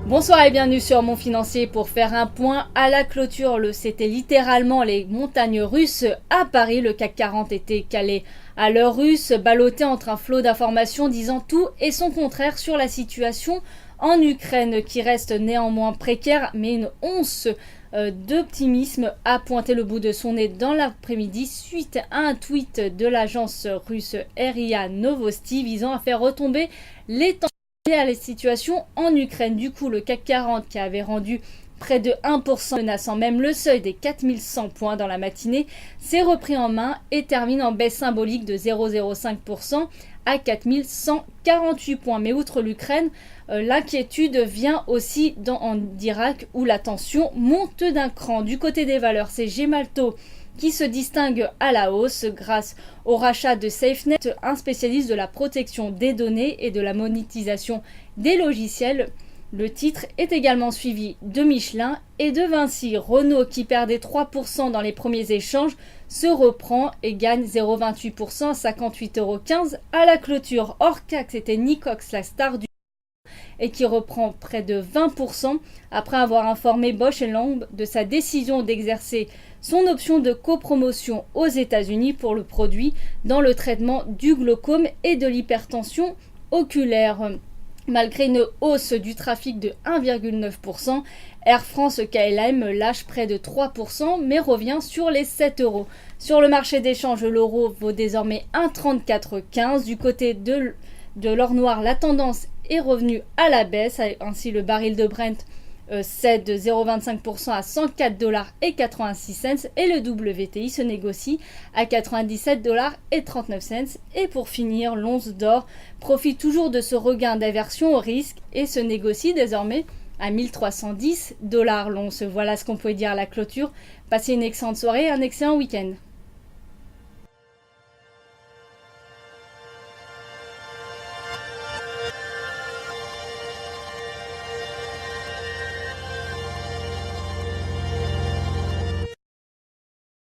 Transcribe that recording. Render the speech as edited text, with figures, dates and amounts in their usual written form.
Bonsoir et bienvenue sur Mon Financier pour faire un point à la clôture. C'était littéralement les montagnes russes à Paris. Le CAC 40 était calé à l'heure russe, ballotté entre un flot d'informations disant tout et son contraire sur la situation en Ukraine qui reste néanmoins précaire, mais une once d'optimisme a pointé le bout de son nez dans l'après-midi suite à un tweet de l'agence russe RIA Novosti visant à faire retomber les tensions à la situation en Ukraine. Du coup, le CAC 40 qui avait rendu près de 1%, menaçant même le seuil des 4100 points dans la matinée, s'est repris en main et termine en baisse symbolique de 0,05% à 4148 points. Mais outre l'Ukraine, l'inquiétude vient aussi en Irak où la tension monte d'un cran. Du côté des valeurs, c'est Gemalto qui se distingue à la hausse grâce au rachat de SafeNet, un spécialiste de la protection des données et de la monétisation des logiciels. Le titre est également suivi de Michelin et de Vinci. Renault, qui perdait 3% dans les premiers échanges, se reprend et gagne 0,28% à 58,15€ à la clôture. Hors CAC, c'était Nicox, la star du et qui reprend près de 20% après avoir informé Bausch & Lomb de sa décision d'exercer son option de copromotion aux États-Unis pour le produit dans le traitement du glaucome et de l'hypertension oculaire. Malgré une hausse du trafic de 1,9%, Air France KLM lâche près de 3% mais revient sur les 7€. Sur le marché d'échange, l'euro vaut désormais 1,3415. Du côté de l'or noir, la tendance est revenue à la baisse. Ainsi, le baril de Brent cède de 0,25% à 104,86$ et le WTI se négocie à 97,39$. Et pour finir, l'once d'or profite toujours de ce regain d'aversion au risque et se négocie désormais à 1310$ l'once. Voilà ce qu'on pouvait dire à la clôture. Passez une excellente soirée et un excellent week-end.